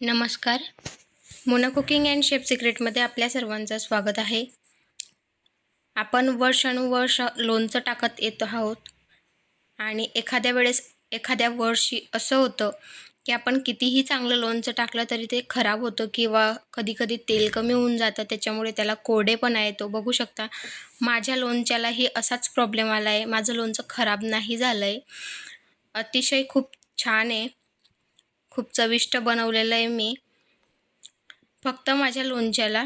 नमस्कार. Mona cooking and chef सिक्रेटमध्ये आपल्या सर्वांचं स्वागत आहे. आपण वर्षानुवर्ष लोणचं टाकत येत आहोत आणि एखाद्या वेळेस एखाद्या वर्षी असं होतं की आपण कितीही चांगलं लोणचं टाकलं तरी ते खराब होतं किंवा कधीकधी तेल कमी होऊन जातं, त्याच्यामुळे त्याला कोरडेपणा येतो. बघू शकता माझ्या लोणच्यालाही असाच प्रॉब्लेम आला आहे. माझं लोणचं खराब नाही झालं आहे, अतिशय खूप छान आहे, खूप चविष्ट बनवलेलं आहे मी. फक्त माझ्या लोणच्याला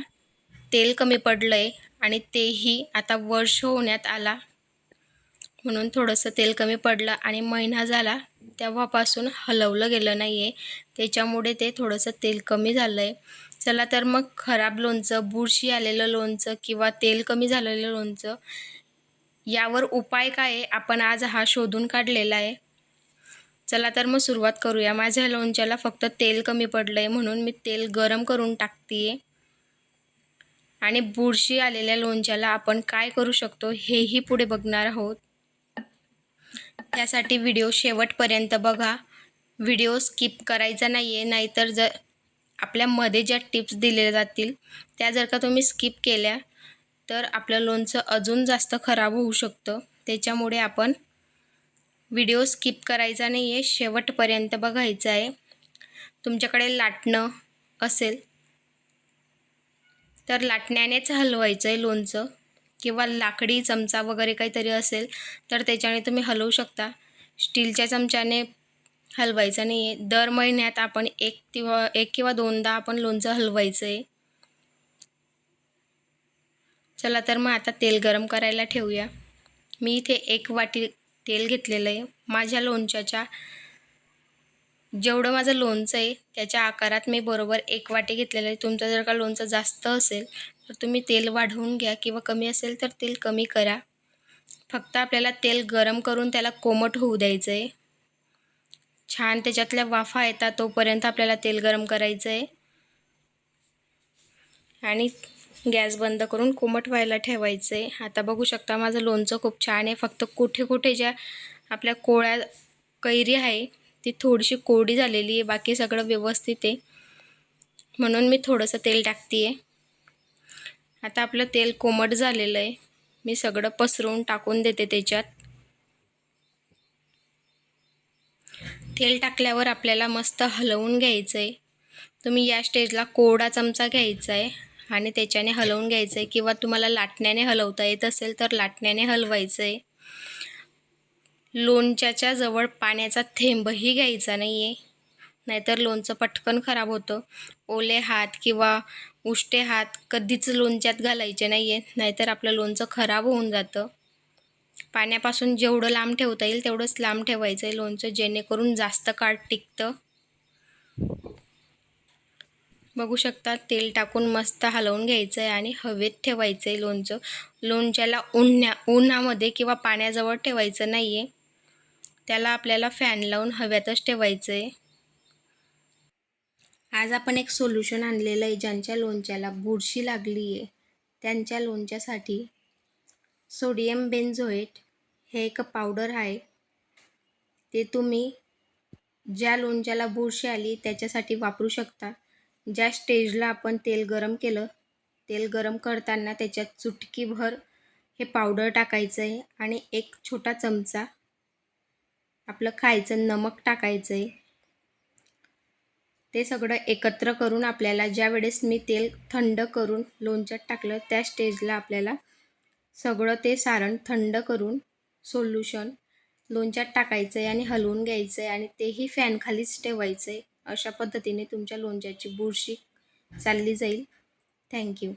तेल कमी पडलं आहे आणि तेही आता वर्ष होण्यात आला म्हणून थोडंसं तेल कमी पडलं आणि महिना झाला तेव्हापासून हलवलं गेलं नाही आहे, त्याच्यामुळे ते थोडंसं तेल कमी झालं आहे. चला तर मग खराब लोणचं, बुरशी आलेलं लोणचं किंवा तेल कमी झालेलं लोणचं यावर उपाय काय आहे आपण आज हा शोधून काढलेला आहे. चला तर मग सुरुवात करूया. माझ्या लोणच्याला फक्त तेल कमी पडलं आहे म्हणून मी तेल गरम करून टाकते आहे आणि बुरशी आलेल्या लोणच्याला आपण काय करू शकतो हेही पुढे बघणार आहोत. त्यासाठी व्हिडिओ शेवटपर्यंत बघा. व्हिडिओ स्किप करायचा नाही आहे, नाहीतर जर आपल्यामध्ये ज्या टिप्स दिलेल्या जातील त्या जर का तुम्ही स्किप केल्या तर आपलं लोणचं अजून जास्त खराब होऊ शकतं. त्याच्यामुळे आपण व्हिडिओ स्किप करायचा नाही आहे, शेवटपर्यंत बघायचं आहे. तुमच्याकडे लाटणं असेल तर लाटण्यानेच हलवायचं आहे लोणचं किंवा लाकडी चमचा वगैरे काहीतरी असेल तर त्याच्याने तुम्ही हलवू शकता. स्टीलच्या चमच्याने हलवायचं नाही आहे. दर महिन्यात आपण एक किंवा दोनदा आपण लोणचं हलवायचं आहे. चला तर मग आता तेल गरम करायला ठेवूया. मी इथे 1 वाटी तेल घेतलेलं आहे. माझ्या लोणच्याच्या जेवढं माझं लोणचं आहे त्याच्या आकारात मी बरोबर 1 वाटी घेतलेलं आहे. तुमचं जर का लोणचं जास्त असेल तर तुम्ही तेल वाढवून घ्या किंवा कमी असेल तर तेल कमी करा. फक्त आपल्याला तेल गरम करून त्याला कोमट होऊ द्यायचं आहे. छान त्याच्यातल्या वाफा येतात तोपर्यंत आपल्याला तेल गरम करायचं आहे आणि गॅस बंद करून कोमट व्हायला ठेवायचं आहे. आता बघू शकता माझं लोणचं खूप छान आहे. फक्त कुठे कुठे ज्या आपल्या कोळ्या कैरी आहे ती थोडीशी कोरडी झालेली आहे, बाकी सगळं व्यवस्थित आहे म्हणून मी थोडंसं तेल टाकते आहे. आता आपलं तेल कोमट झालेलं आहे. मी सगळं पसरवून टाकून देते त्याच्यात. तेल टाकल्यावर आपल्याला मस्त हलवून घ्यायचं आहे. तुम्ही या स्टेजला कोरडा चमचा घ्यायचा आहे आणि त्याच्याने हलवून घ्यायचं आहे किंवा तुम्हाला लाटण्याने हलवता येत असेल तर लाटण्याने हलवायचं आहे. लोणच्याच्या जवळ पाण्याचा थेंबही घ्यायचा नाही आहे, नाहीतर लोणचं पटकन खराब होतं. ओले हात किंवा उष्टे हात कधीच लोणच्यात घालायचे नाही आहे, नाहीतर आपलं लोणचं खराब होऊन जातं. पाण्यापासून जेवढं लांब ठेवता येईल तेवढंच लांब ठेवायचं आहे लोणचं, जेणेकरून जास्त काळ टिकतं. बघू शकता तेल टाकून मस्त हलवून घ्यायचं आहे आणि हवेत ठेवायचं आहे लोणचं. लोणच्याला उन्हामध्ये किंवा पाण्याजवळ ठेवायचं नाही आहे, त्याला आपल्याला फॅन लावून हव्यातच ठेवायचं आहे. आज आपण एक सोल्युशन आणलेलं आहे. ज्यांच्या लोणच्याला बुरशी लागली आहे त्यांच्या लोणच्यासाठी सोडियम बेन्झोएट हे एक पावडर आहे. ते तुम्ही ज्या लोणच्याला बुरशी आली त्याच्यासाठी वापरू शकता. ज्या स्टेजला आपण तेल गरम केलं, तेल गरम करताना त्याच्यात चुटकीभर हे पावडर टाकायचं आहे आणि 1 छोटा चमचा आपलं खायचं नमक टाकायचं आहे. ते सगळं एकत्र करून आपल्याला ज्या वेळेस मी तेल थंड करून लोणच्यात टाकलं त्या स्टेजला आपल्याला सगळं ते सारण थंड करून सोल्युशन लोणच्यात टाकायचं आहे आणि हलवून घ्यायचं आहे आणि तेही फॅनखालीच ठेवायचं आहे. अशा पद्धतीने तुमच्या लोणच्याची बुरशी चालली जाईल. थँक्यू.